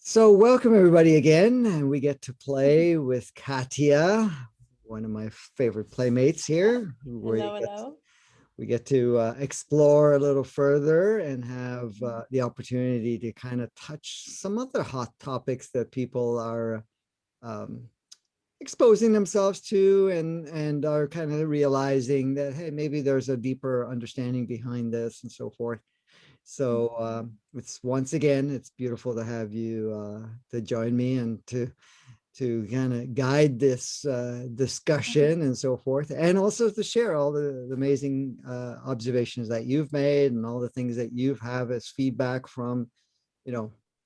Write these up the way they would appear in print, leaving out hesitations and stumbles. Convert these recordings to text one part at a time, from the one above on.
So welcome everybody again, and we get to play with Katya, one of my favorite playmates here. Hello, hello. We get to explore a little further and have the opportunity to kind of touch some other hot topics that people are um, exposing themselves to, and are kind of realizing that, hey, maybe there's a deeper understanding behind this and so forth. So it's once again, it's beautiful to have you to join me and to kind of guide this discussion and so forth, and also to share all the amazing observations that you've made and all the things that you've have as feedback from,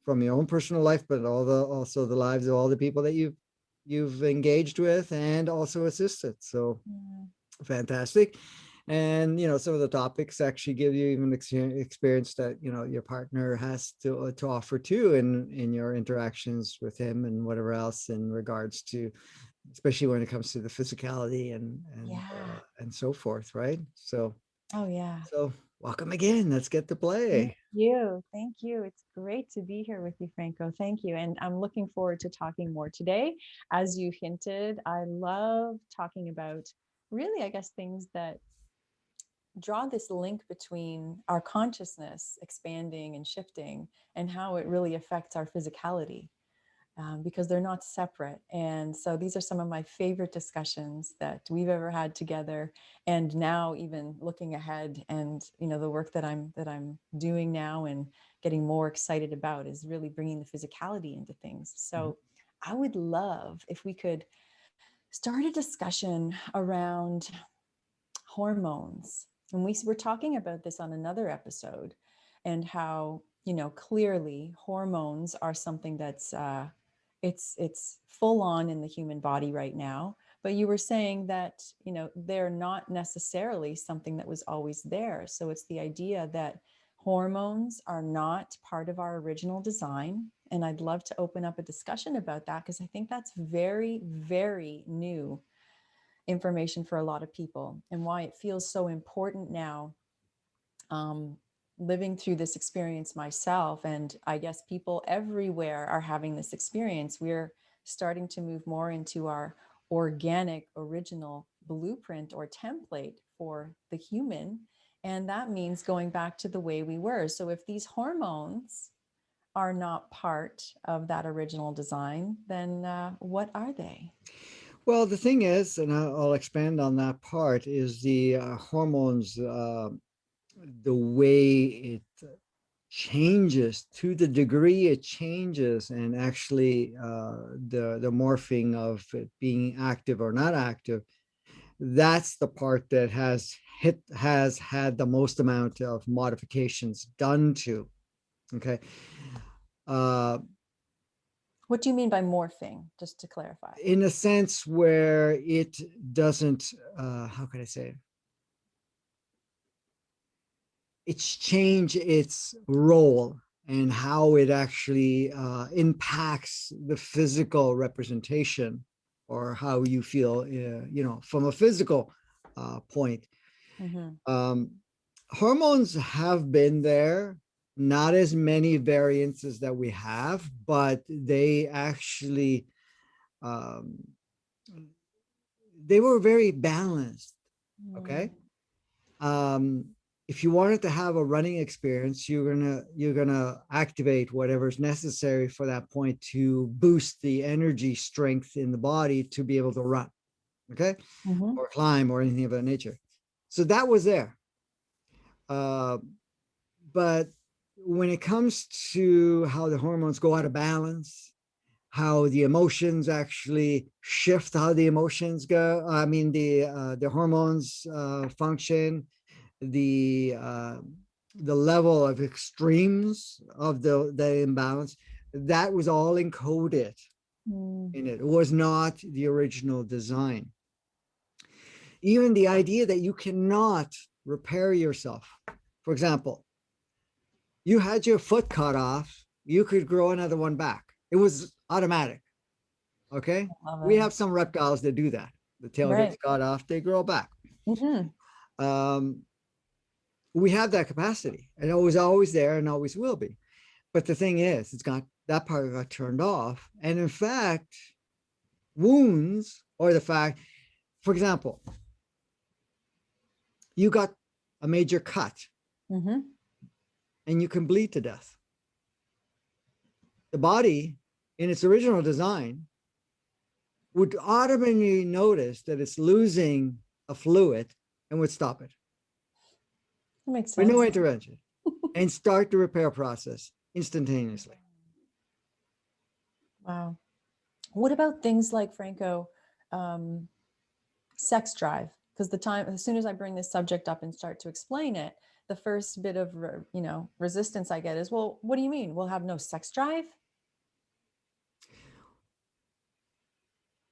from your own personal life, but also the lives of all the people that you've engaged with and also assisted. So fantastic. And some of the topics actually give you even experience that your partner has to offer too in your interactions with him and whatever else in regards to, especially when it comes to the physicality and so forth, right? So welcome again. Let's get to play. Thank you. It's great to be here with you, Franco. Thank you. And I'm looking forward to talking more today. As you hinted, I love talking about really, I guess, things that draw this link between our consciousness expanding and shifting and how it really affects our physicality, because they're not separate. And so these are some of my favorite discussions that we've ever had together. And now even looking ahead, and the work that I'm doing now and getting more excited about is really bringing the physicality into things. So I would love if we could start a discussion around hormones. And we were talking about this on another episode, and how, clearly hormones are something that's it's full on in the human body right now. But you were saying that, they're not necessarily something that was always there. So it's the idea that hormones are not part of our original design. And I'd love to open up a discussion about that, because I think that's very, very new information for a lot of people, and why it feels so important now, living through this experience myself. And I guess people everywhere are having this experience. We're starting to move more into our organic original blueprint or template for the human. And that means going back to the way we were. So if these hormones are not part of that original design, then what are they? Well, the thing is, and I'll expand on that part, is the hormones, the way it changes, to the degree it changes, and actually the morphing of it being active or not active, that's the part that has had the most amount of modifications done to. Okay. What do you mean by morphing, just to clarify? In a sense where it doesn't, how can I say it? It's changed its role and how it actually impacts the physical representation, or how you feel, from a physical point. Hormones have been there, not as many variants as that we have, but they actually they were very balanced. Okay. If you wanted to have a running experience, you're gonna activate whatever's necessary for that point to boost the energy strength in the body to be able to run, okay, or climb or anything of that nature. So that was there. But when it comes to how the hormones go out of balance, how the emotions actually shift, how the emotions go, I mean the hormones function, the level of extremes of the imbalance, that was all encoded in it. It was not the original design. Even the idea that you cannot repair yourself. For example, You had your foot cut off, you could grow another one back. It was automatic. Okay. Love We it. have some reptiles that do that. The tail gets Right. cut off, they grow back. Hmm. Um, we have that capacity, and it was always there and always will be. But the thing is, it's got that part got turned off. And in fact, wounds, or the fact, for example, you got a major cut Hmm. and you can bleed to death. The body, in its original design, would automatically notice that it's losing a fluid and would stop it That makes with no sense. intervention and start the repair process instantaneously. Wow. What about things like, Franco, um, sex drive? Because as soon as I bring this subject up and start to explain it, the first bit of resistance I get is, well, what do you mean? We'll have no sex drive?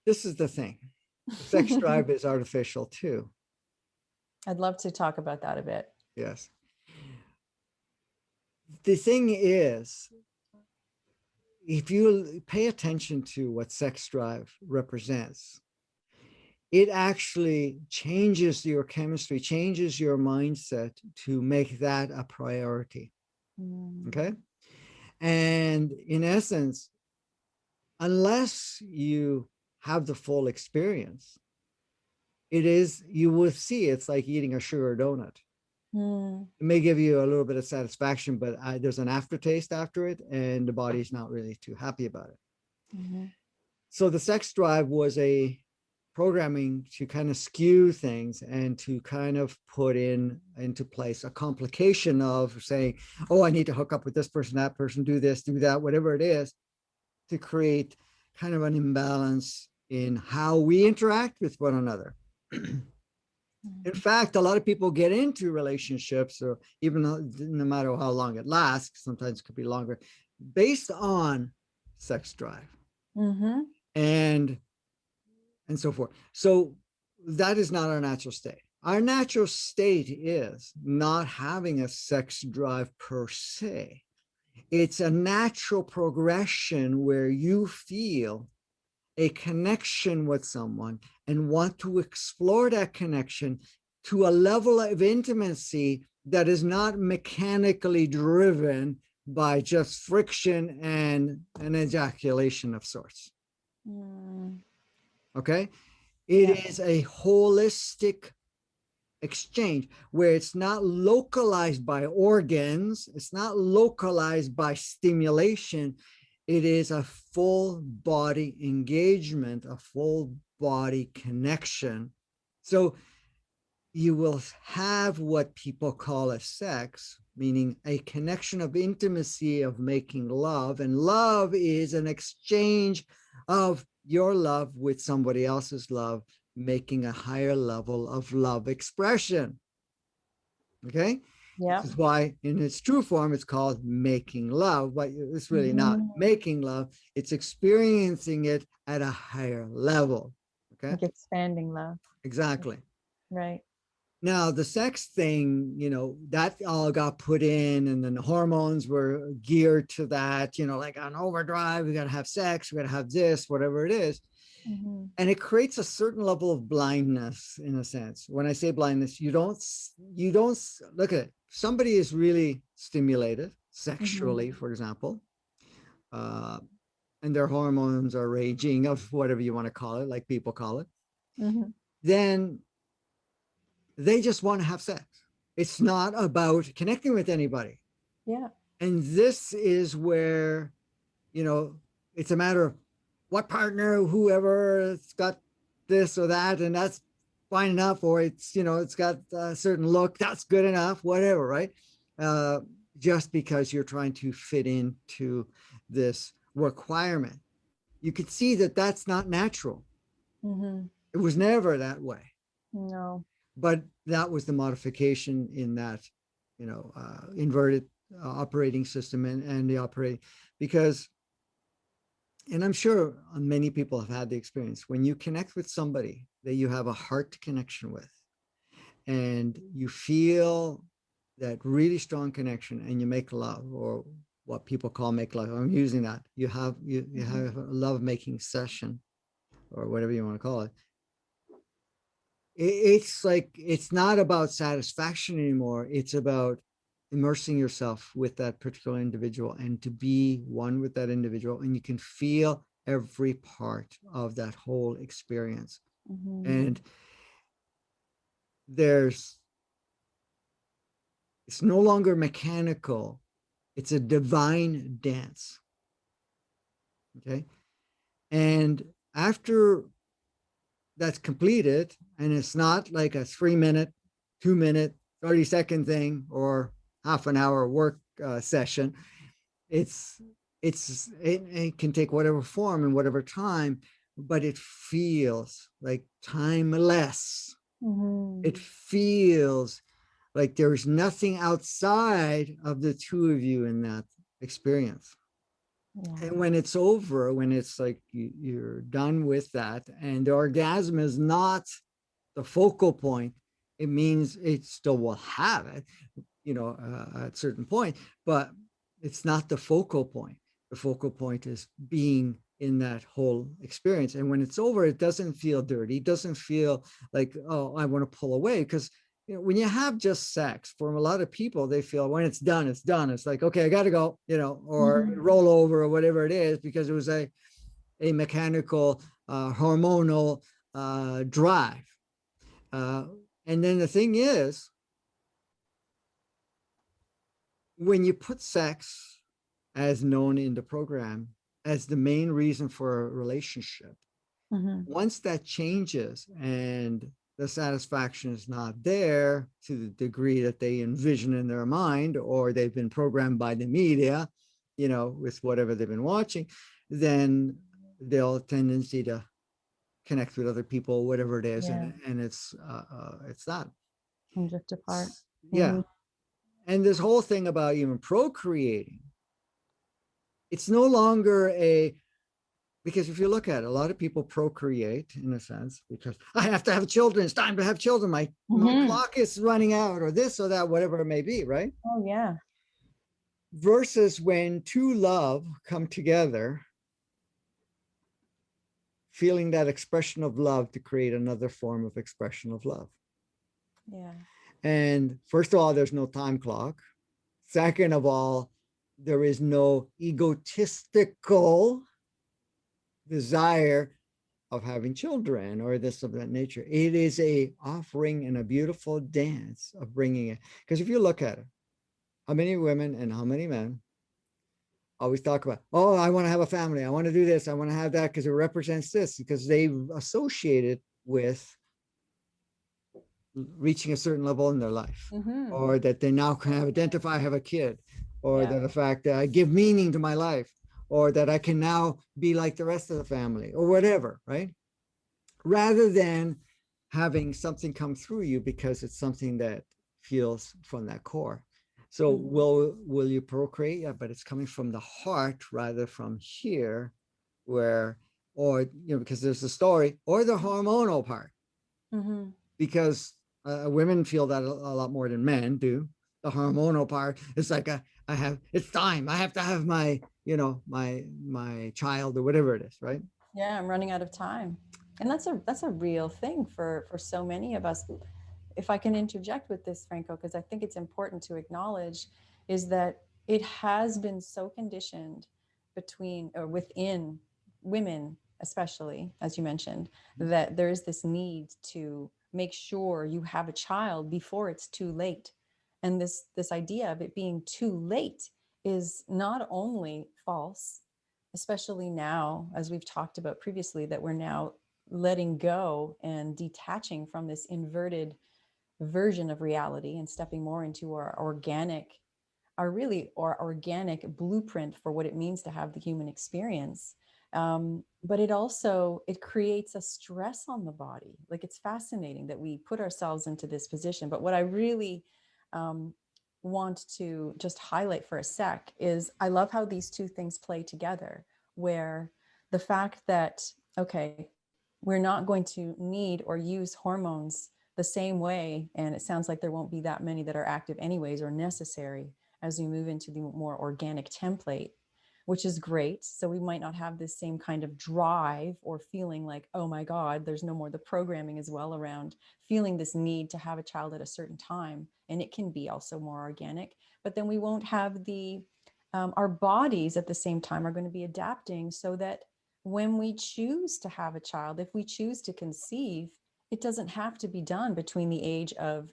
This is the thing. Sex drive is artificial too. I'd love to talk about that a bit. Yes. The thing is, if you pay attention to what sex drive represents, it actually changes your chemistry, changes your mindset to make that a priority. Okay. And in essence, unless you have the full experience, you will see it's like eating a sugar donut. Mm. It may give you a little bit of satisfaction, but there's an aftertaste after it, and the body's not really too happy about it. Mm-hmm. So the sex drive was a programming to kind of skew things and to kind of put into place a complication of saying, oh, I need to hook up with this person, that person, do this, do that, whatever it is, to create kind of an imbalance in how we interact with one another. In fact, a lot of people get into relationships, or even no matter how long it lasts, sometimes it could be longer, based on sex drive. Mm-hmm. And so forth. So that is not our natural state. Our natural state is not having a sex drive per se. It's a natural progression where you feel a connection with someone and want to explore that connection to a level of intimacy that is not mechanically driven by just friction and an ejaculation of sorts. Mm. Okay. It is a holistic exchange where it's not localized by organs, it's not localized by stimulation. It is a full body engagement, a full body connection. So you will have what people call a sex, meaning a connection of intimacy, of making love. And love is an exchange of your love with somebody else's love, making a higher level of love expression. Okay. Yeah. This is why in its true form, it's called making love, but it's really not making love. It's experiencing it at a higher level. Okay. Like expanding love. Exactly. Right. Now, the sex thing, that all got put in, and then the hormones were geared to that, like on overdrive, we got to have sex, we got to have this, whatever it is. Mm-hmm. And it creates a certain level of blindness in a sense. When I say blindness, you don't look at it. Somebody is really stimulated sexually, for example, and their hormones are raging, of whatever you want to call it, like people call it. Mm-hmm. Then they just want to have sex. It's not about connecting with anybody. Yeah. And this is where, it's a matter of what partner, whoever, it's got this or that, and that's fine enough, or it's got a certain look, that's good enough, whatever, right? Just because you're trying to fit into this requirement. You could see that that's not natural. Mm-hmm. It was never that way. No. But that was the modification in that, inverted operating system and the operating, because, and I'm sure many people have had the experience, when you connect with somebody that you have a heart connection with, and you feel that really strong connection, and you make love, or what people call make love. I'm using that. You have a love making session, or whatever you want to call it. It's like, it's not about satisfaction anymore. It's about immersing yourself with that particular individual and to be one with that individual. And you can feel every part of that whole experience. Mm-hmm. And there's, it's no longer mechanical. It's a divine dance. Okay. And after that's completed, and it's not like a 3 minute, 2 minute, 30-second thing, or half an hour work session. It's it can take whatever form and whatever time, but it feels like timeless. Mm-hmm. It feels like there's nothing outside of the two of you in that experience. Yeah. And when it's over, when it's like you're done with that, and the orgasm is not the focal point, it means it still will have it, at a certain point, but it's not the focal point. The focal point is being in that whole experience. And when it's over, it doesn't feel dirty. It doesn't feel like, oh, I want to pull away. Because when you have just sex, for a lot of people, they feel when it's done, it's done. It's like, okay, I got to go, or Mm-hmm. roll over, or whatever it is, because it was a mechanical, hormonal drive. Uh, and then the thing is, when you put sex, as known in the program, as the main reason for a relationship, Mm-hmm. once that changes and the satisfaction is not there to the degree that they envision in their mind, or they've been programmed by the media, with whatever they've been watching, then they'll have a tendency to connect with other people, whatever it is, Yeah. and it's that. And drift apart. Yeah. And this whole thing about even procreating, it's no longer because if you look at it, a lot of people procreate in a sense because I have to have children. It's time to have children. My Mm-hmm. clock is running out, or this or that, whatever it may be, right? Oh yeah. Versus when two love come together, feeling that expression of love to create another form of expression of love. Yeah. And first of all, there's no time clock. Second of all, there is no egotistical desire of having children or this of that nature. It is a offering and a beautiful dance of bringing it. Because if you look at it, how many women and how many men always talk about, oh, I want to have a family, I want to do this, I want to have that, because it represents this, because they've associated with reaching a certain level in their life, Mm-hmm. or that they now can identify, have a kid, or Yeah. that the fact that I give meaning to my life, or that I can now be like the rest of the family, or whatever, right? Rather than having something come through you because it's something that feels from that core. So Mm-hmm. will you procreate? Yeah, but it's coming from the heart rather from here, where, or because there's the story or the hormonal part, Mm-hmm. because women feel that a lot more than men do. The hormonal part, it's like it's time. I have to have my my child or whatever it is, right? Yeah, I'm running out of time. And that's a real thing for so many of us. If I can interject with this, Franco, because I think it's important to acknowledge, is that it has been so conditioned between or within women, especially as you mentioned, that there is this need to make sure you have a child before it's too late. And this idea of it being too late is not only false, especially now, as we've talked about previously, that we're now letting go and detaching from this inverted version of reality and stepping more into our organic blueprint for what it means to have the human experience. But it creates a stress on the body. Like, it's fascinating that we put ourselves into this position. But what I really um, want to just highlight for a sec is I love how these two things play together, where the fact that, okay, we're not going to need or use hormones the same way. And it sounds like there won't be that many that are active anyways or necessary as we move into the more organic template, which is great. So we might not have this same kind of drive or feeling like, oh my God, there's no more the programming as well around feeling this need to have a child at a certain time. And it can be also more organic, but then we won't have the, our bodies at the same time are going to be adapting so that when we choose to have a child, if we choose to conceive, it doesn't have to be done between the age of,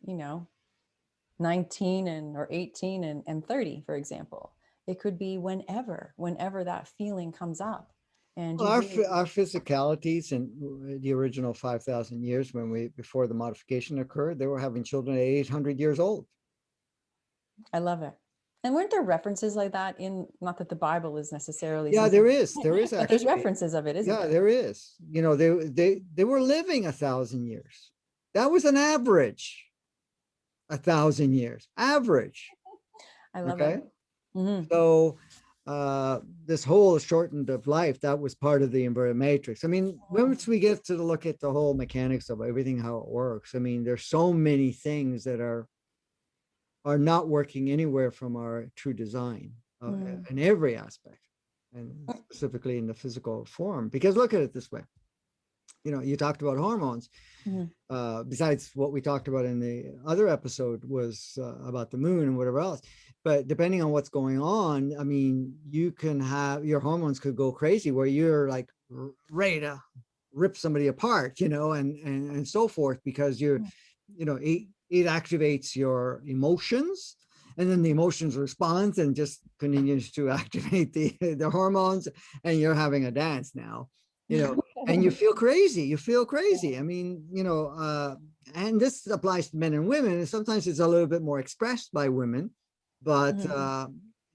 19 and or 18 and 30, for example. It could be whenever that feeling comes up. And Well, you really, our physicalities in the original 5,000 years, before the modification occurred, they were having children at 800 years old. I love it. And weren't there references like that in, not that the Bible is necessarily Yeah, something, there is but there's actually. references of it, isn't Yeah, there? there is. They were living 1,000 years. That was an average, 1,000 years, average. I love it. Okay. Mm-hmm. So this whole shortened of life, that was part of the inverted matrix. I mean, once we get to look at the whole mechanics of everything, how it works, I mean, there's so many things that are not working anywhere from our true design in every aspect, and specifically in the physical form. Because look at it this way, you talked about hormones. Besides what we talked about in the other episode was about the moon and whatever else. But depending on what's going on, I mean, you can have your hormones could go crazy where you're like ready to rip somebody apart, and so forth, because it activates your emotions, and then the emotions responds and just continues to activate the hormones, and you're having a dance now, and you feel crazy. I mean, and this applies to men and women, and sometimes it's a little bit more expressed by women, but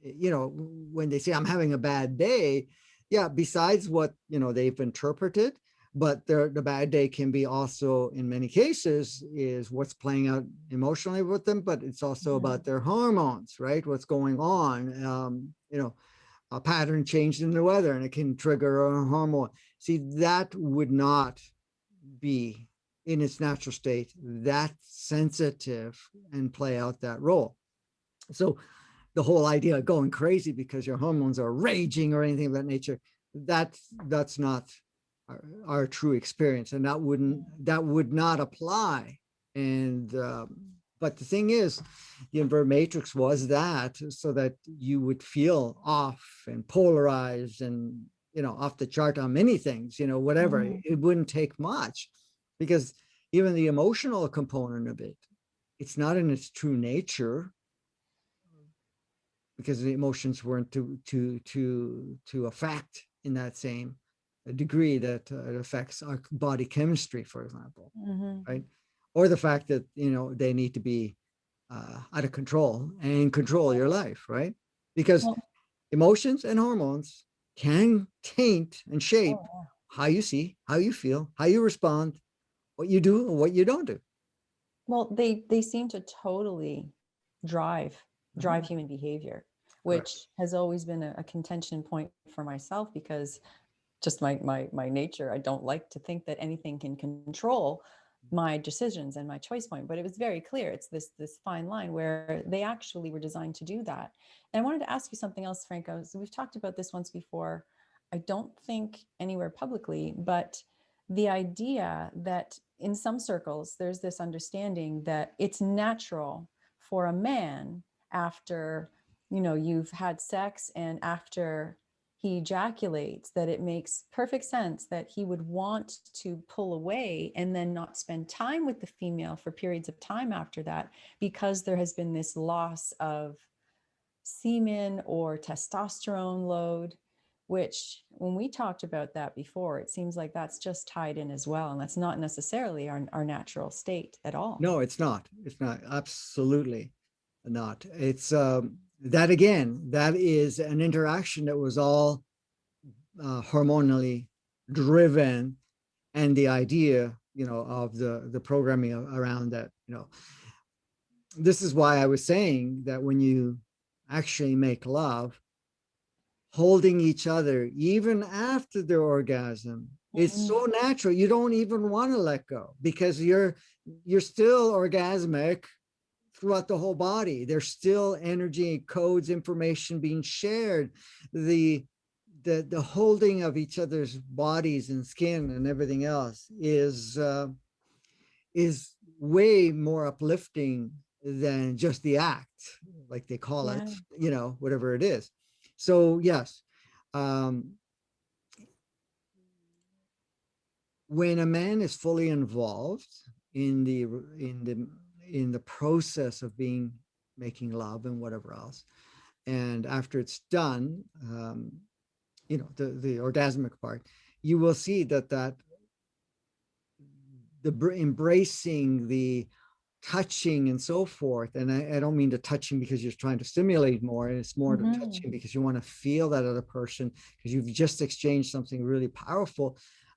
when they say I'm having a bad day, yeah, besides what they've interpreted, but the bad day can be also, in many cases, is what's playing out emotionally with them, but it's also about their hormones, right? What's going on, a pattern change in the weather, and it can trigger a hormone. See, that would not be in its natural state that sensitive and play out that role. So the whole idea of going crazy because your hormones are raging or anything of that nature, that's not our true experience, and that would not apply. And but the thing is, the inverted matrix was that so that you would feel off and polarized and off the chart on many things, whatever. It wouldn't take much, because even the emotional component of it's not in its true nature, because the emotions weren't to affect in that same degree that it affects our body chemistry, for example, right? Or the fact that they need to be out of control and control your life, right? Because emotions and hormones can taint and shape how you see, how you feel, how you respond, what you do and what you don't do. Well, they seem to totally drive human behavior, Correct. which has always been a contention point for myself, because just my nature, I don't like to think that anything can control my decisions and my choice point. But it was very clear, it's this fine line where they actually were designed to do that. And I wanted to ask you something else, Franco. So we've talked about this once before, I don't think anywhere publicly, but the idea that in some circles there's this understanding that it's natural for a man, after you've had sex and after he ejaculates, that it makes perfect sense that he would want to pull away and then not spend time with the female for periods of time after that, because there has been this loss of semen or testosterone load, which when we talked about that before, it seems like that's just tied in as well. And that's not necessarily our natural state at all. No, it's not. It's not. Absolutely not. It's that again, that is an interaction that was all hormonally driven, and the idea, of the programming around that, this is why I was saying that when you actually make love, holding each other even after their orgasm. It's Mhm. so natural. You don't even want to let go because you're still orgasmic throughout the whole body. There's still energy, codes, information being shared. The the holding of each other's bodies and skin and everything else is way more uplifting than just the act, like they call it, Yeah. whatever it is. So yes, um, when a man is fully involved in the process of being making love and whatever else, and after it's done, the orgasmic part, you will see that the embracing, the touching and so forth. And I don't mean the touching because you're trying to stimulate more. It's more the Mhm. touching because you want to feel that other person because you've just exchanged something really powerful.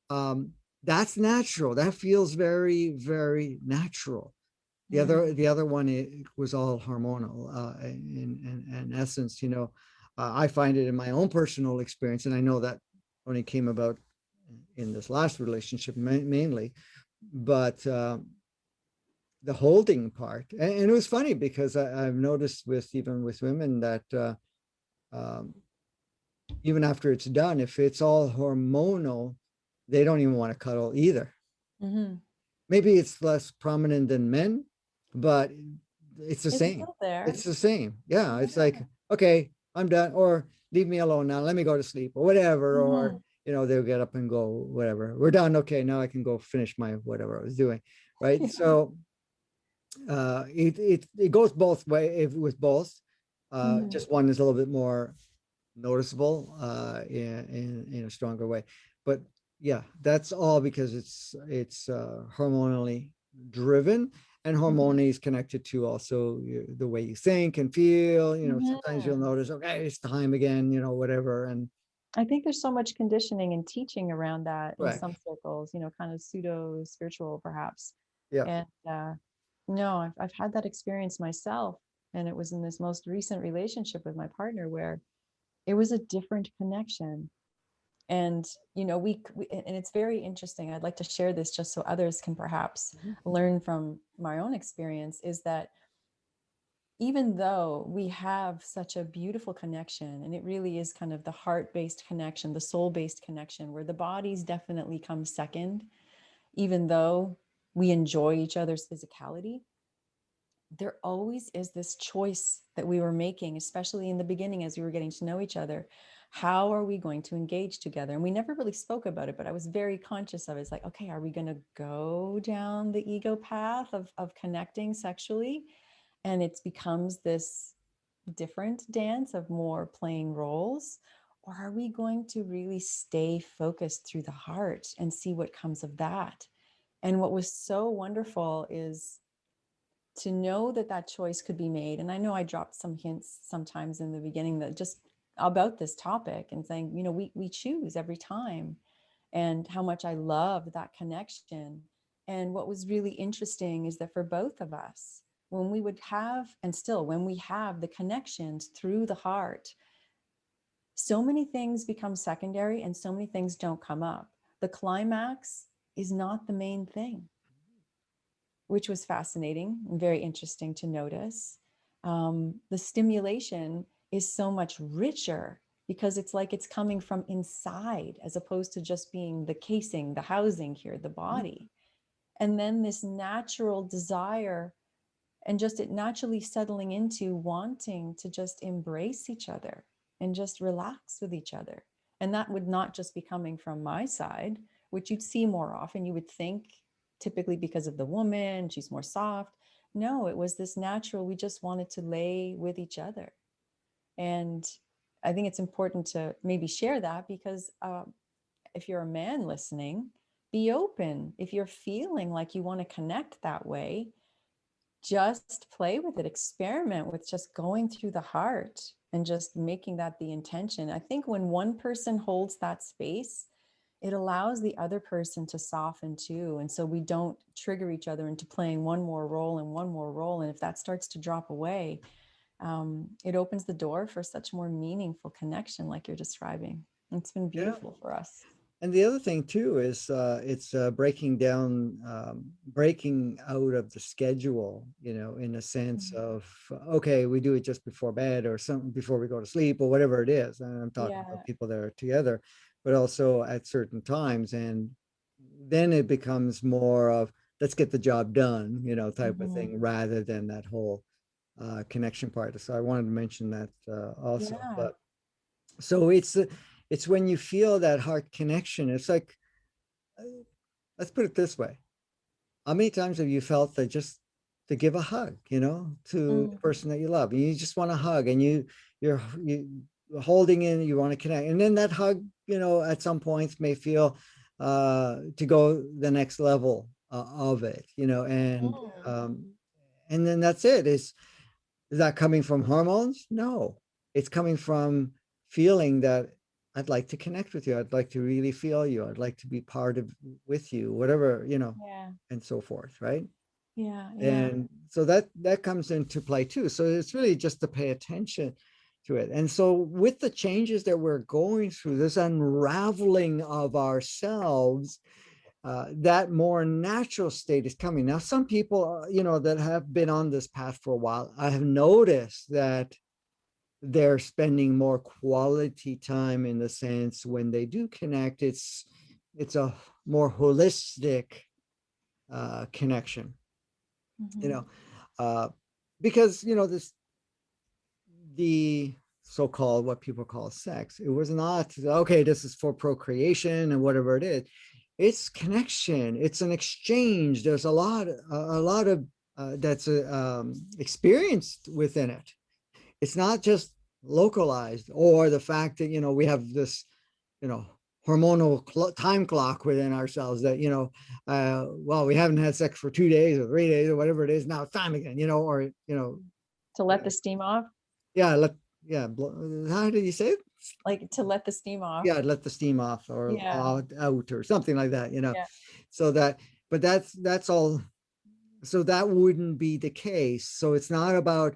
Um, that's natural. That feels very, very natural. The Mm. other, the other one, it was all hormonal in essence. I find it in my own personal experience, and I know that only came about in this last relationship mainly, but the holding part. And it was funny because I've noticed even with women that um, even after it's done, if it's all hormonal, they don't even want to cuddle either. Mhm. Maybe it's less prominent than men, but it's the It's same. still there. It's the same. Yeah. It's Yeah. like, okay, I'm done, or leave me alone now. Let me go to sleep or whatever. Or, Mhm. they'll get up and go, whatever. We're done. Okay. Now I can go finish my whatever I was doing. Right. So it goes both way with both. Mhm. Just one is a little bit more noticeable in a stronger way. But yeah, that's all because it's hormonally driven, and Mhm. hormonally is connected to also the way you think and feel. Sometimes you'll Mhm. notice, okay, it's time again, whatever. And I think there's so much conditioning and teaching around that in right, some circles, kind of pseudo spiritual perhaps. yeah. And no, I've had that experience myself. And it was in this most recent relationship with my partner where it was a different connection. And, and it's very interesting. I'd like to share this just so others can perhaps Mhm. learn from my own experience is that even though we have such a beautiful connection, and it really is kind of the heart-based connection, the soul-based connection, where the bodies definitely come second, even though we enjoy each other's physicality, there always is this choice that we were making, especially in the beginning as we were getting to know each other. How are we going to engage together? And we never really spoke about it, but I was very conscious of it. It's like, okay, are we going to go down the ego path of connecting sexually? And it becomes this different dance of more playing roles? Or are we going to really stay focused through the heart and see what comes of that? And what was so wonderful is to know that that choice could be made. And I know I dropped some hints sometimes in the beginning that just about this topic and saying, we choose every time, and how much I love that connection. And what was really interesting is that for both of us, when we would have, and still when we have the connections through the heart, so many things become secondary and so many things don't come up. The climax is not the main thing, which was fascinating and very interesting to notice. The stimulation is so much richer because it's like it's coming from inside as opposed to just being the casing, the housing here, the body. And then this natural desire and just it naturally settling into wanting to just embrace each other and just relax with each other. And that would not just be coming from my side, which you'd see more often. You would think typically because of the woman, she's more soft. No, it was this natural, we just wanted to lay with each other. And I think it's important to maybe share that because if you're a man listening, be open. If you're feeling like you want to connect that way, just play with it, experiment with just going through the heart and just making that the intention. I think when one person holds that space, it allows the other person to soften too. And so we don't trigger each other into playing one more role and one more role. And if that starts to drop away, it opens the door for such more meaningful connection, like you're describing. It's been Yeah. beautiful for us. And the other thing too is it's breaking down, breaking out of the schedule, in a sense Mhm. of, okay, we do it just before bed or something before we go to sleep or whatever it is. And I'm talking about Yeah. people that are together, but also at certain times. And then it becomes more of, let's get the job done, type of Hmm. thing, rather than that whole connection part. So I wanted to mention that also. Yeah. But so it's when you feel that heart connection. It's like, uh, let's put it this way: how many times have you felt that just to give a hug, to the Mm. person that you love, and you just want to hug, and you holding in, you want to connect, and then that hug, at some points may feel to go the next level of it, Mm. and then that's it. Is that coming from hormones? No, it's coming from feeling that I'd like to connect with you. I'd like to really feel you. I'd like to be part of with you, whatever, Yeah. and so forth, right? Yeah. Yeah. And so that comes into play too. So it's really just to pay attention to it. And so with the changes that we're going through, this unraveling of ourselves, that more natural state is coming. Now, some people, that have been on this path for a while, I have noticed that they're spending more quality time, in the sense when they do connect, it's a more holistic connection, you Hmm. know, uh, because this the so-called, what people call sex, it was not, okay, this is for procreation and whatever it is. It's connection, it's an exchange. There's a lot of that's experienced within it. It's not just localized, or the fact that we have this you know hormonal time clock within ourselves, that well, we haven't had sex for 2 days or 3 days or whatever it is, now it's time again, or To let the steam off, yeah, yeah, how did you say it? like to let the steam off. Yeah, let the steam off, or Yeah. out or something like that, Yeah. so that, but that's all. So that wouldn't be the case. So it's not about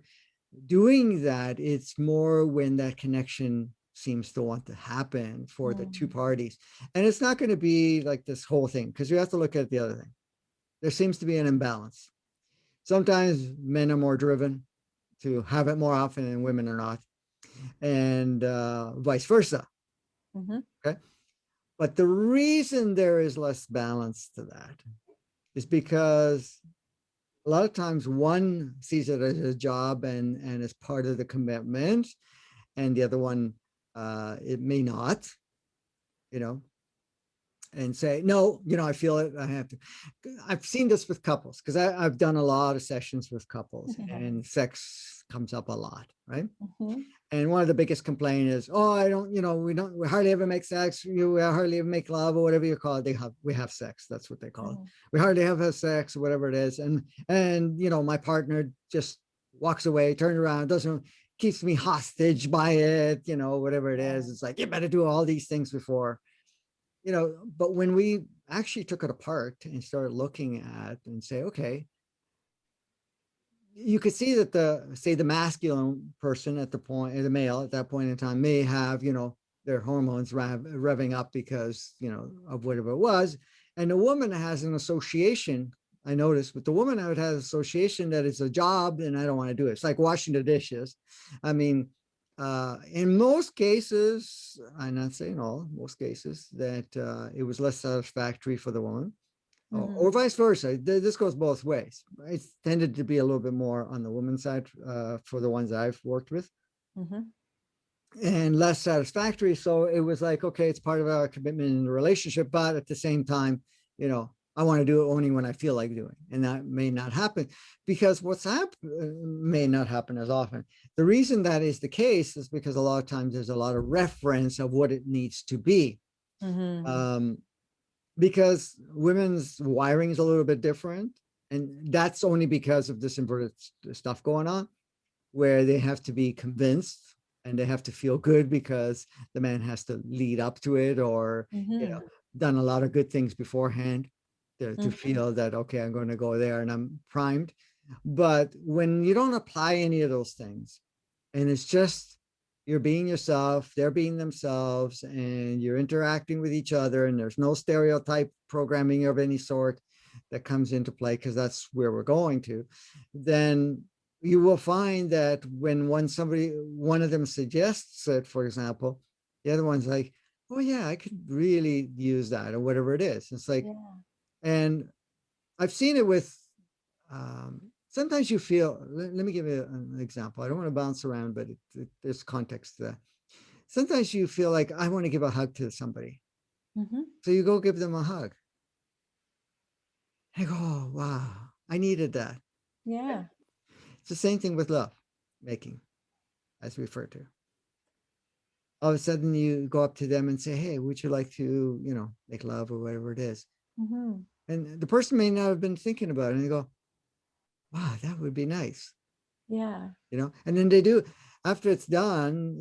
doing that. It's more when that connection seems to want to happen for the two Mm. parties. And it's not going to be like this whole thing, because you have to look at the other thing. There seems to be an imbalance. Sometimes men are more driven to have it more often and women are not, and vice versa. Hmm. Okay. But the reason there is less balance to that is because a lot of times one sees it as a job and as part of the commitment, and the other one, it may not, you know, and say, no, I feel it. I have to. I've seen this with couples, because I've done a lot of sessions with couples, and sex comes up a lot, right? Hmm. And one of the biggest complaint is, oh, I don't, we hardly ever make sex. We hardly ever make love, or whatever you call it. We have sex. That's what they call it. Hmm. We hardly ever have sex, or whatever it is. And my partner just walks away, turns around, doesn't, keeps me hostage by it, whatever it Yeah. is. It's like, you better do all these things before, but when we actually took it apart and started looking at and say, okay, you could see that the masculine person at the point, the male at that point in time, may have, their hormones revving up because, of whatever it was. And the woman has an association. I noticed with the woman, I would have an association that it's a job and I don't want to do it. It's like washing the dishes. I mean, in most cases, I'm not saying all, most cases, that it was less satisfactory for the woman, or Hmm. vice versa. This goes both ways. It's tended to be a little bit more on the woman's side for the ones I've worked with, Hmm. and less satisfactory. So it was like, okay, it's part of our commitment in the relationship, but at the same time, I want to do it only when I feel like doing, and that may not happen, because may not happen as often. The reason that is the case is because a lot of times there's a lot of reference of what it needs to be. Hmm. Um, because women's wiring is a little bit different. And that's only because of this inverted stuff going on, where they have to be convinced and they have to feel good because the man has to lead up to it, or, Hmm. done a lot of good things beforehand to Hmm. feel that, okay, I'm going to go there and I'm primed. But when you don't apply any of those things, And it's just, you're being yourself, they're being themselves, and you're interacting with each other, and there's no stereotype programming of any sort that comes into play, because that's where we're going to, then you will find that when one of them suggests it, for example, the other one's like, oh yeah, I could really use that, or whatever it is. It's like, Yeah. and I've seen it with, sometimes you feel, let me give you an example. I don't want to bounce around, but there's context to that. Sometimes you feel like, I want to give a hug to somebody. Hmm. So you go give them a hug. I go, oh, wow, I needed that. Yeah. It's the same thing with love making, as referred to. All of a sudden you go up to them and say, hey, would you like to, make love, or whatever it is. Hmm. And the person may not have been thinking about it, and they go, wow, that would be nice. Yeah. And then they do, after it's done,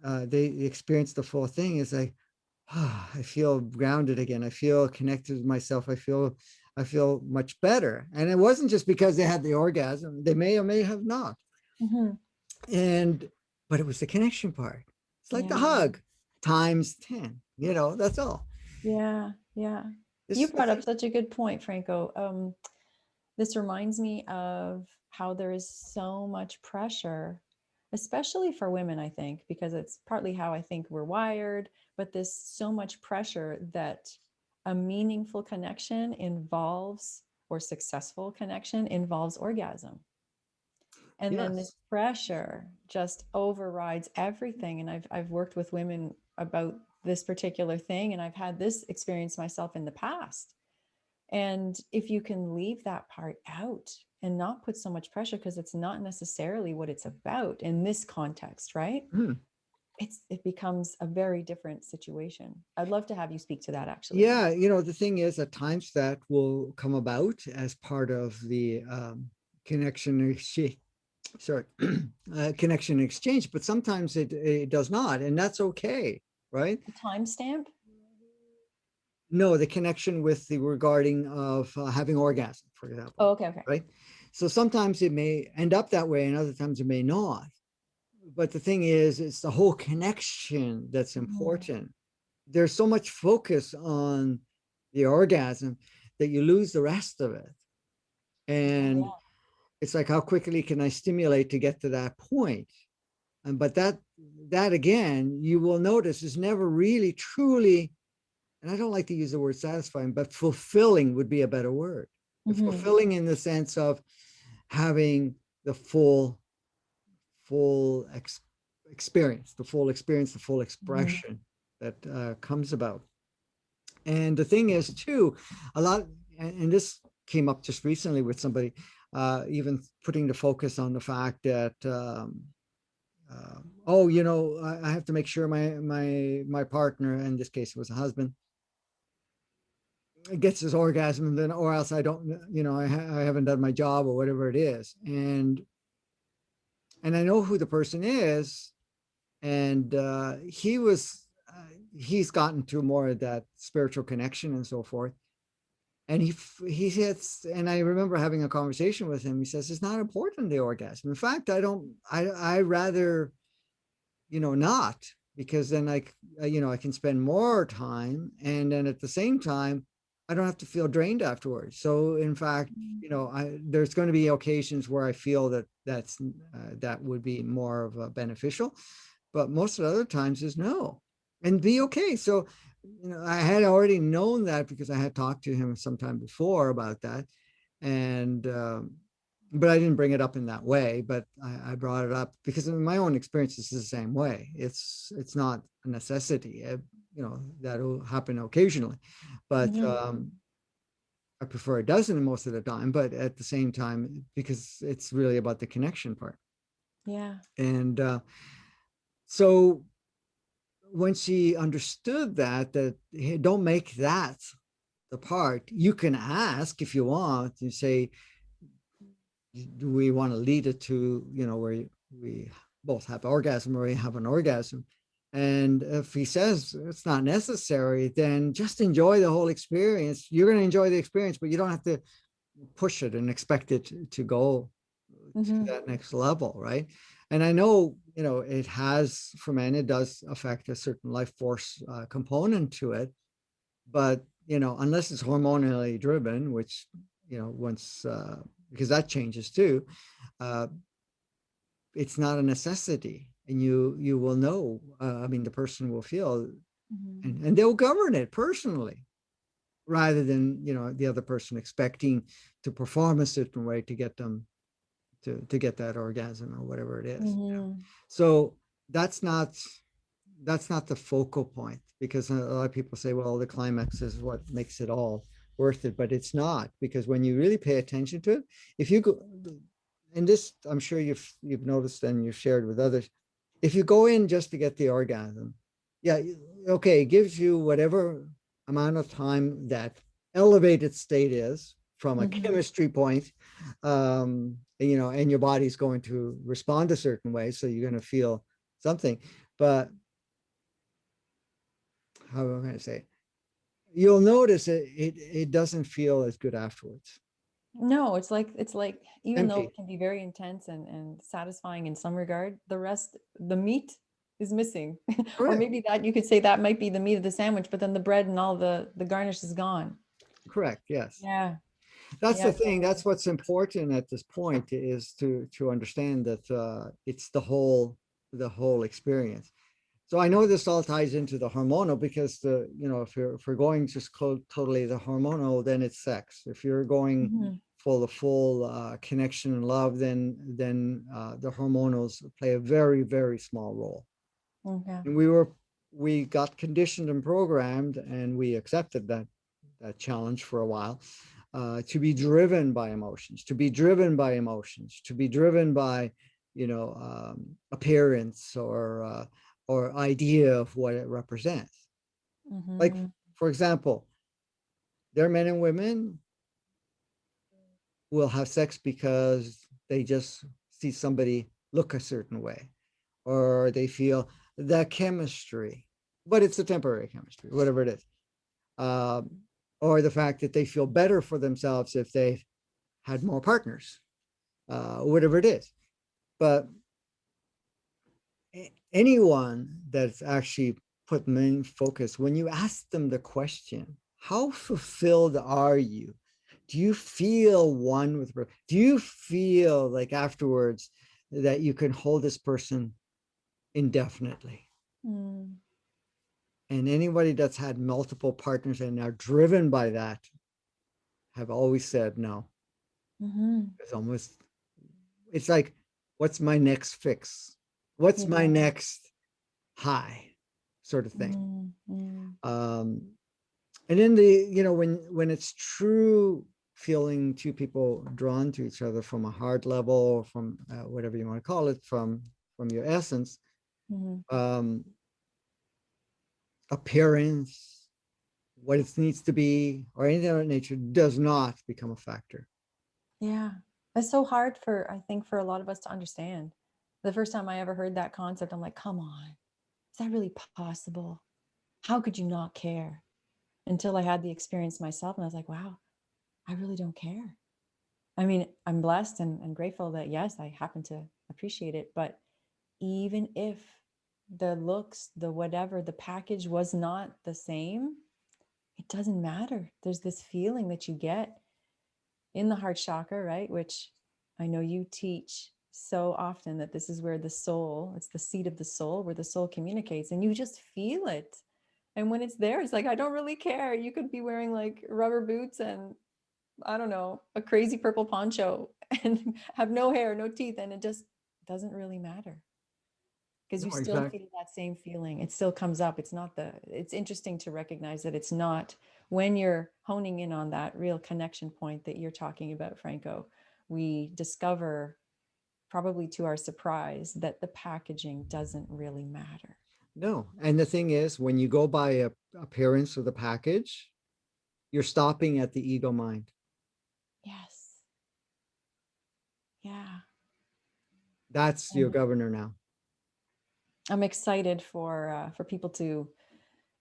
they experience the full thing. It's like, oh, I feel grounded again. I feel connected with myself. I feel much better. And it wasn't just because they had the orgasm. They may or may have not. Hmm. But it was the connection part. It's like the Yeah. hug times 10, that's all. Yeah. Yeah. This You is the brought up thing. such a good point, Franco. This reminds me of how there is so much pressure, especially for women, I think, because it's partly how I think we're wired, but there's so much pressure that a meaningful connection involves, or successful connection involves orgasm. And then this Yes. pressure just overrides everything. And I've worked with women about this particular thing, and I've had this experience myself in the past. And if you can leave that part out and not put so much pressure, because it's not necessarily what it's about in this context, right? Hmm. It becomes a very different situation. I'd love to have you speak to that actually. Yeah. The thing is, at times that will come about as part of the connection exchange. Sorry, connection exchange, but sometimes it does not, and that's okay, right? A timestamp? No, the connection with the regarding of having orgasm, for example, Oh, okay, okay. right? So sometimes it may end up that way, and other times it may not. But the thing is, it's the whole connection that's Mhm. important. There's so much focus on the orgasm that you lose the rest of it. Oh, And yeah. it's like, how quickly can I stimulate to get to that point? But that again, you will notice, is never really truly, and I don't like to use the word satisfying, but fulfilling would be a better word. Hmm. Fulfilling in the sense of having the full experience, the full Hmm. expression that comes about. And the thing is, too, a lot, and this came up just recently with somebody, even putting the focus on the fact that, oh, I have to make sure my partner, in this case it was a husband, gets his orgasm, then, or else I don't, I haven't done my job, or whatever it is. And I know who the person is, and he's gotten to more of that spiritual connection and so forth. And he says, and I remember having a conversation with him. He says, it's not important, the orgasm. In fact, I rather, not, because then I can spend more time, and then at the same time, I don't have to feel drained afterwards. So in fact, there's going to be occasions where I feel that would be more of a beneficial, but most of the other times is no, and be okay. So, I had already known that because I had talked to him sometime before about that. And, but I didn't bring it up in that way, but I brought it up because in my own experience, it's the same way. It's not a necessity, that'll happen occasionally, but, Hmm. I prefer it doesn't most of the time, but at the same time, because it's really about the connection part. Yeah. And, so when she understood that, hey, don't make that the part, you can ask if you want, you say, do we want to lead it to, where we both have orgasm, or we have an orgasm? And if he says it's not necessary, then just enjoy the whole experience. You're going to enjoy the experience, but you don't have to push it and expect it to go to Hmm. that next level, right? And I know, it has, for men, it does affect a certain life force component to it. But, unless it's hormonally driven, which, once, because that changes too, uh, it's not a necessity. And you will know, I mean, the person will feel, Mhm. and they'll govern it personally rather than, the other person expecting to perform a certain way to get them to get that orgasm or whatever it is. Mhm. So that's not that's not the focal point, because a lot of people say, well, the climax is what makes it all worth it, but it's not, because when you really pay attention to it, if you go, and this I'm sure you've noticed and you've shared with others, if you go in just to get the orgasm, yeah, okay, it gives you whatever amount of time that elevated state is from a Mhm. chemistry point, and your body's going to respond a certain way, so you're going to feel something. But how am I going to say it? You'll notice it doesn't feel as good afterwards. No, it's like even though Empty. it can be very intense and satisfying in some regard, the rest, the meat is missing. Or Correct. maybe that you could say that might be the meat of the sandwich, but then the bread and all the garnish is gone. Correct. Yes. Yeah. That's Yeah, the thing. totally. That's what's important at this point, is to understand that it's the whole experience. So I know this all ties into the hormonal, because if we're going just totally the hormonal, then it's sex. If you're going Mhm. for the full connection and love, then the hormonals play a very, very small role. Okay. And we got conditioned and programmed, and we accepted that challenge for a while, to be driven by emotions, to be driven by emotions, to be driven by, appearance, or idea of what it represents. Like, Mhm. for example, there are men and women who will have sex because they just see somebody look a certain way, or they feel the chemistry, but it's a temporary chemistry, whatever it is. Um, or the fact that they feel better for themselves if they've had more partners, whatever it is. But anyone that's actually put main focus, when you ask them the question, how fulfilled are you? Do you feel one with, do you feel like afterwards that you can hold this person indefinitely? Mm. And anybody that's had multiple partners and are driven by that have always said no. Mhm. It's like, what's my next fix? What's my Yeah. next high, sort of thing. Mm. Mm. Um, and then when it's true feeling two people drawn to each other from a heart level, or from whatever you want to call it, from your essence, Mhm. um, appearance, what it needs to be, or anything of that nature does not become a factor. Yeah. It's so hard for, I think, for a lot of us to understand. The first time I ever heard that concept, I'm like, come on, is that really possible? How could you not care? Until I had the experience myself, and I was like, wow, I really don't care. I mean, I'm blessed and grateful that, yes, I happen to appreciate it. But even if the looks, the whatever, the package was not the same, it doesn't matter. There's this feeling that you get in the heart chakra, right? Which I know you teach so often, that this is where the soul, it's the seat of the soul, where the soul communicates, and you just feel it. And when it's there, it's like, I don't really care. You could be wearing like rubber boots and, I don't know, a crazy purple poncho and have no hair, no teeth, and it just doesn't really matter, because you No, still exactly. feel that same feeling. It still comes up. It's not the, it's interesting to recognize that it's not, when you're honing in on that real connection point that you're talking about, Franco, we discover, probably to our surprise, that the packaging doesn't really matter. No. And the thing is, when you go by appearance of the package, you're stopping at the ego mind. Yes. Yeah. That's your And governor now. I'm excited for people to,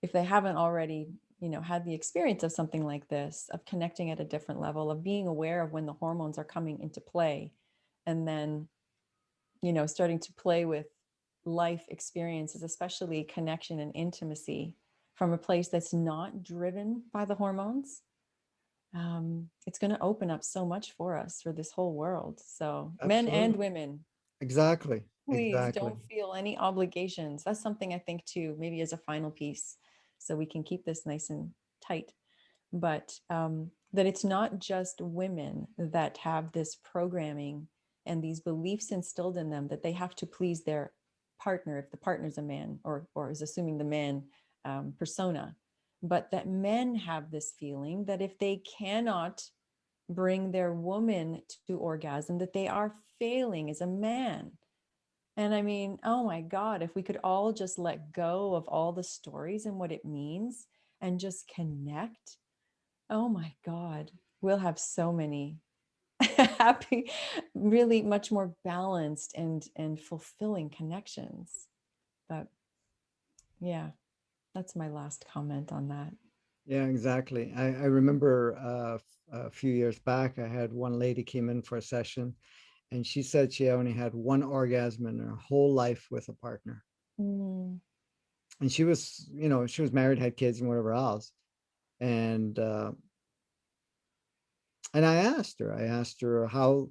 if they haven't already, had the experience of something like this, of connecting at a different level, of being aware of when the hormones are coming into play, and then, starting to play with life experiences, especially connection and intimacy from a place that's not driven by the hormones, it's going to open up so much for us, for this whole world. So men and Absolutely. women, Exactly. please Exactly. don't feel any obligations. That's something I think too, maybe as a final piece, so we can keep this nice and tight. But that it's not just women that have this programming and these beliefs instilled in them that they have to please their partner if the partner's a man, or is assuming the man persona, but that men have this feeling that if they cannot bring their woman to orgasm, that they are failing as a man. And I mean, oh my God, if we could all just let go of all the stories and what it means and just connect, oh my God, we'll have so many happy, really much more balanced and fulfilling connections. But yeah, that's my last comment on that. Yeah, exactly. I remember a few years back, I had one lady came in for a session, and she said she only had one orgasm in her whole life with a partner. Mm, And she was, she was married, had kids and whatever else. And I asked her how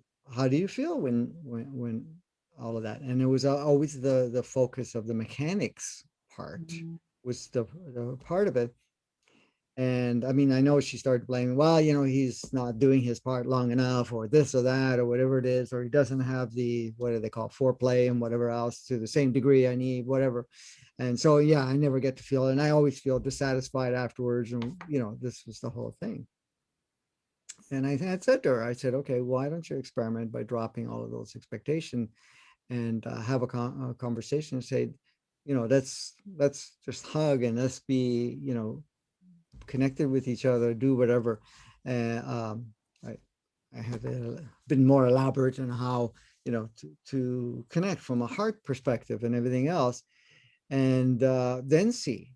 do you feel when all of that? And it was always the focus of the mechanics part mm, was the part of it. And I mean, I know she started blaming, well, he's not doing his part long enough, or this or that, or whatever it is, or he doesn't have the, what do they call, foreplay and whatever else to the same degree I need, whatever. And so, yeah, I never get to feel it. And I always feel dissatisfied afterwards. And, this was the whole thing. And I had said to her, I said, okay, why don't you experiment by dropping all of those expectations and have a conversation and say, let's just hug and let's be, connected with each other, do whatever. And I, I have been more elaborate in how, to connect from a heart perspective and everything else, and then see.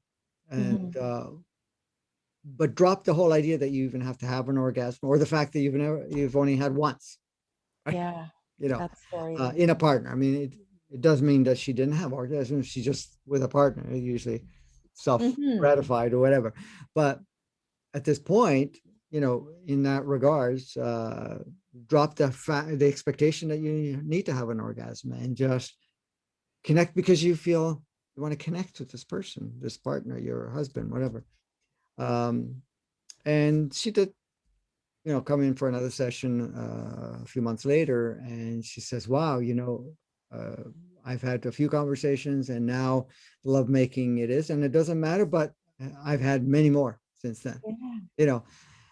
And mhm. but drop the whole idea that you even have to have an orgasm, or the fact that you've only had once, Yeah, you know, that story. in a partner. I mean, it does mean that she didn't have orgasm. She just with a partner, usually self Hmm. gratified or whatever. But at this point, in that regards, drop the expectation that you need to have an orgasm and just connect because you feel you want to connect with this person, this partner, your husband, whatever. Um, and she did, come in for another session a few months later, and she says, "Wow, uh, I've had a few conversations, and now lovemaking it is, and it doesn't matter, but I've had many more since then." Yeah. You know,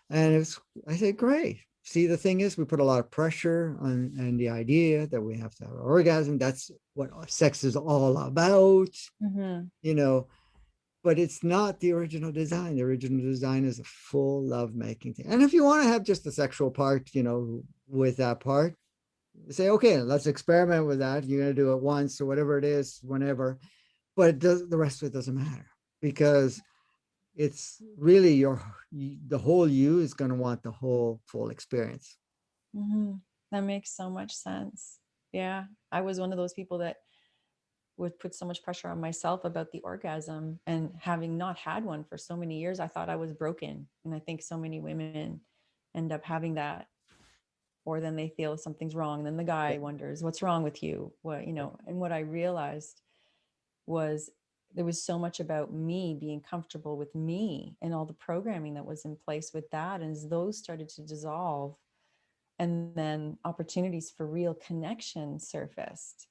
and I said, great. See, the thing is, we put a lot of pressure on the idea that we have to have an orgasm. That's what sex is all about, Hmm. you know, but it's not the original design. The original design is a full lovemaking thing. And if you want to have just the sexual part, with that part, say, okay, let's experiment with that. You're going to do it once or whatever it is, whenever, but the rest of it doesn't matter because it's really the whole you is going to want the whole full experience. Hmm. That makes so much sense. Yeah, I was one of those people that would put so much pressure on myself about the orgasm, and having not had one for so many years, I thought I was broken. And I think so many women end up having that, or then they feel something's wrong. Then the guy Yep. wonders, what's wrong with you? And what I realized was there was so much about me being comfortable with me and all the programming that was in place with that. And as those started to dissolve, and then opportunities for real connection surfaced,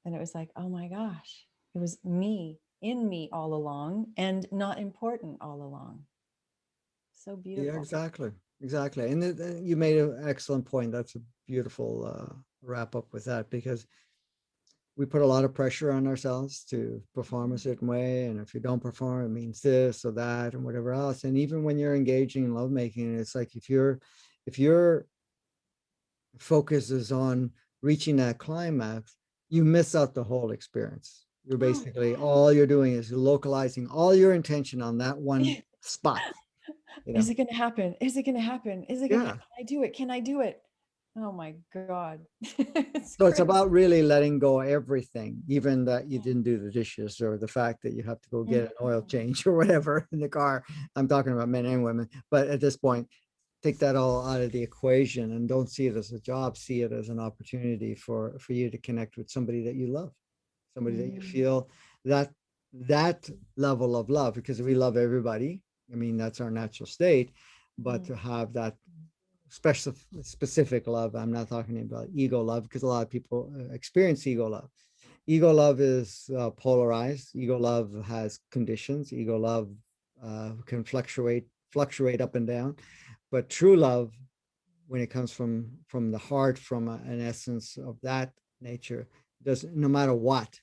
and it was like, oh my gosh, it was me in me all along and not important all along. So Yeah, beautiful. exactly. And you made an excellent point. That's a beautiful wrap up with that because we put a lot of pressure on ourselves to perform a certain way, and if you don't perform, it means this or that and whatever else. And even when you're engaging in lovemaking, it's like if your focus is on reaching that climax, you miss out the whole experience. You're Oh basically all you're doing is localizing all your intention on that one yeah. spot. Is it going to happen? Is it going to happen? Is it going to Yeah, happen? Can I do it? Can I do it? Oh my God. It's So it's crazy. about really letting go of everything, even that you didn't do the dishes or the fact that you have to go get an oil Mhm. change or whatever in the car. I'm talking about men and women. But at this point, take that all out of the equation and don't see it as a job. See it as an opportunity for you to connect with somebody that you love, somebody that you Mhm. feel that that level of love, because we love everybody. I mean, that's our natural state. But Mhm. to have that specific love. I'm not talking about ego love, because a lot of people experience ego love. Ego love is polarized. Ego love has conditions. Ego love can fluctuate up and down. But true love, when it comes from the heart, from an essence of that nature, does, no matter what.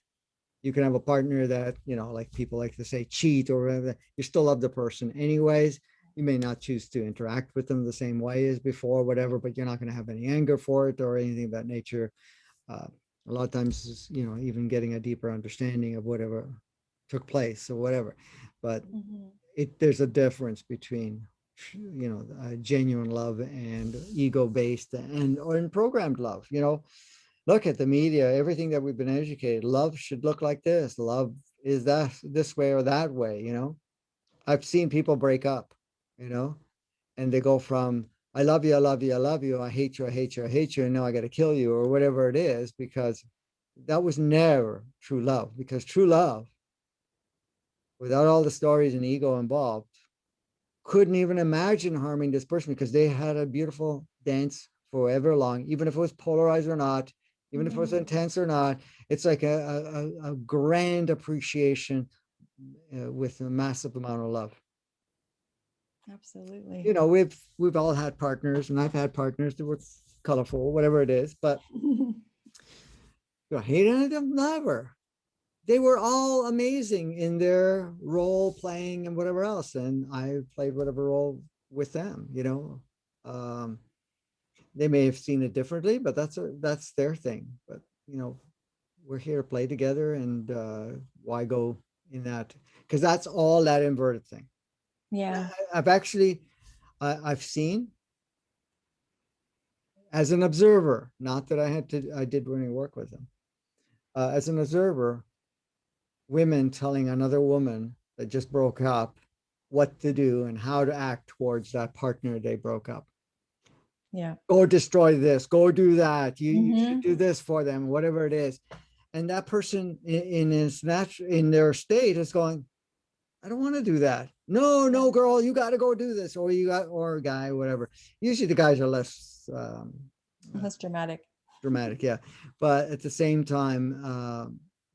You can have a partner that, like people like to say, cheat or whatever. You still love the person anyways. You may not choose to interact with them the same way as before, whatever, but you're not going to have any anger for it or anything of that nature. Uh, a lot of times, even getting a deeper understanding of whatever took place or whatever. But Mhm. there's a difference between, genuine love and ego based and or in programmed love. Look at the media, everything that we've been educated. Love should look like this. Love is that this way or that way. I've seen people break up, you know, and they go from I love you, I love you, I love you, I hate you, I hate you, I hate you, and now I got to kill you or whatever it is, because that was never true love. Because true love, without all the stories and ego involved, couldn't even imagine harming this person because they had a beautiful dance forever long, even if it was polarized or not, even if it was Mhm. intense or not. It's like a grand appreciation with a massive amount of love. Absolutely. We've all had partners, and I've had partners that were colorful, whatever it is, but do I hate any of them? Never. They were all amazing in their role playing and whatever else, and I played whatever role with them. um, they may have seen it differently, but that's their thing. But you know, we're here to play together, and why go in that? Because that's all that inverted thing. Yeah. I've actually I've seen as an observer, not that I did any work with them. As an observer, women telling another woman that just broke up what to do and how to act towards that partner they broke up. Yeah. Go destroy this, go do that, you should Mhm. do this for them, whatever it is. And that person in his natural in their state is going, I don't want to do that. No, Yeah. no, girl, you got to go do this, or a guy, whatever. Usually the guys are less uh, That's dramatic. dramatic, yeah. But at the same time,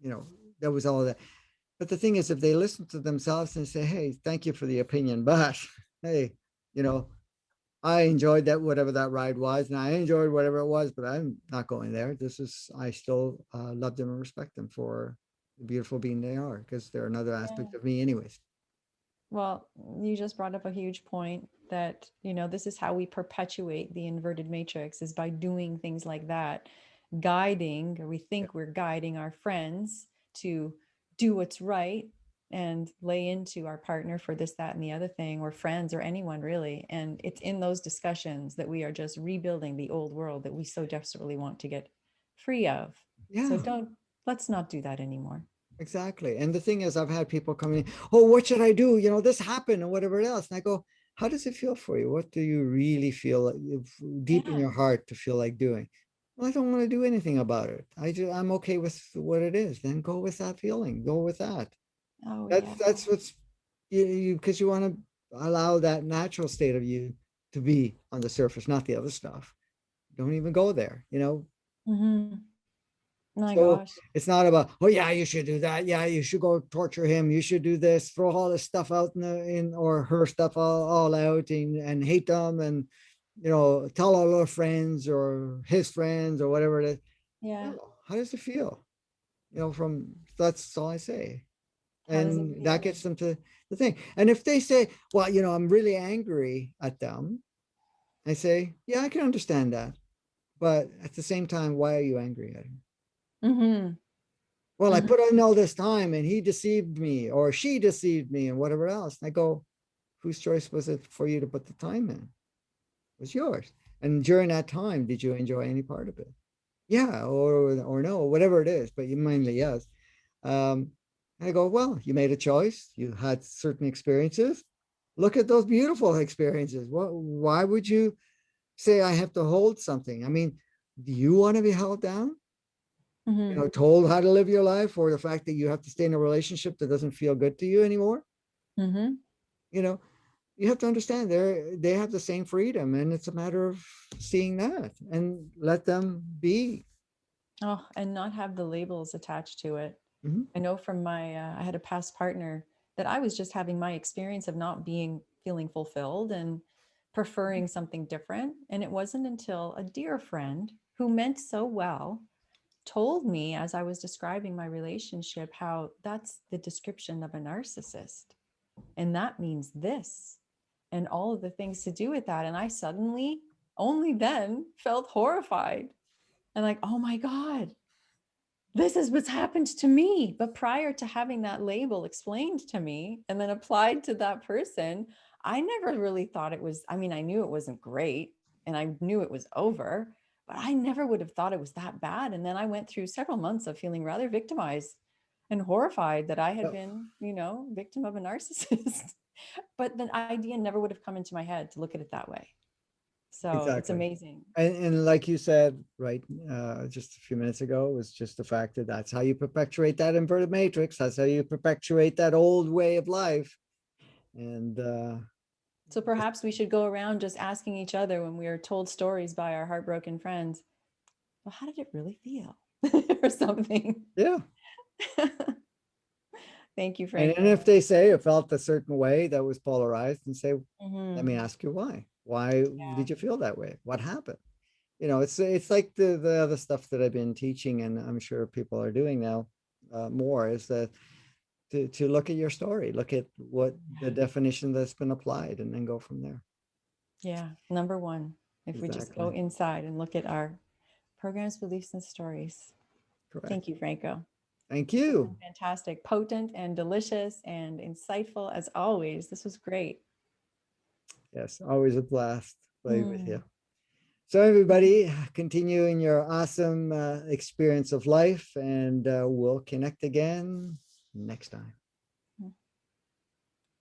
you know, that was all of that. But the thing is, if they listen to themselves and say, "Hey, thank you for the opinion, but hey, you know, I enjoyed that whatever that ride was, and I enjoyed whatever it was, but I'm not going there. I still love them and respect them for the beautiful being they are, because they're another Yeah. aspect of me, anyways." Well, you just brought up a huge point that, this is how we perpetuate the inverted matrix is by doing things like that, guiding, or we Yeah. think we're guiding our friends to do what's right and lay into our partner for this, that, and the other thing, or friends, or anyone really. And it's in those discussions that we are just rebuilding the old world that we so desperately want to get free of. So Yeah, let's not do that anymore. exactly. And the thing is, I've had people come in, oh, what should I do? This happened and whatever else. And I go, how does it feel for you? What do you really feel like, deep in Yeah. your heart to feel like doing? Well, I don't want to do anything about it. I'm okay with what it is. Then go with that feeling. Go with that. Oh, That's yeah. that's what's you because you want to allow that natural state of you to be on the surface, not the other stuff. Don't even go there. Hmm. My So gosh. it's not about, oh yeah, you should do that. Yeah, you should go torture him. You should do this. Throw all this stuff out in or her stuff all out and hate them and tell all our friends or his friends or whatever it is. Yeah. No, how does it feel? From that's all I say. How does it And that feel? gets them to the thing. And if they say, well, I'm really angry at them, I say, yeah, I can understand that. But at the same time, why are you angry at him? Hmm. Well, I Hmm. put in all this time and he deceived me or she deceived me and whatever else. And I go, whose choice was it for you to put the time in? It was yours. And during that time, did you enjoy any part of it? Yeah, or no, whatever it is, but you mainly yes. And I go, well, you made a choice. You had certain experiences. Look at those beautiful experiences. Why would you say I have to hold something? I mean, do you want to be held down? Hmm. Told how to live your life, or the fact that you have to stay in a relationship that doesn't feel good to you anymore? Hmm. You know, you have to understand they have the same freedom, and it's a matter of seeing that and let them be. Oh, and not have the labels attached to it. Mhm. I know from I had a past partner that I was just having my experience of not feeling fulfilled and preferring something different. And it wasn't until a dear friend who meant so well told me, as I was describing my relationship, how that's the description of a narcissist. And that means this, and all of the things to do with that. And I suddenly, only then, felt horrified and like, oh my God, this is what's happened to me. But prior to having that label explained to me and then applied to that person, I never really thought it was, I mean, I knew it wasn't great and I knew it was over, but I never would have thought it was that bad. And then I went through several months of feeling rather victimized and horrified that I had Yep, been, victim of a narcissist. But the idea never would have come into my head to look at it that way. So it's exactly. amazing. And like you said, right, just a few minutes ago, was just the fact that that's how you perpetuate that inverted matrix. That's how you perpetuate that old way of life. And So perhaps we should go around just asking each other when we are told stories by our heartbroken friends, well, how did it really feel? Or something. yeah. Thank you, And Franco. if they say it felt a certain way that was polarized, and say, let me Hmm. ask you why. Why Yeah. did you feel that way? What happened? It's like the other stuff that I've been teaching, and I'm sure people are doing now more, is that to look at your story, look at what the definition that's been applied, and then go from there. Yeah. Number one, if we just go Exactly. inside and look at our programs, beliefs, and stories. Correct. Thank you, Franco. Thank This has been you. fantastic, potent and delicious and insightful as always. This was great. Yes, always a blast to play with Mm. you. So everybody, continue in your awesome experience of life, and we'll connect again next time.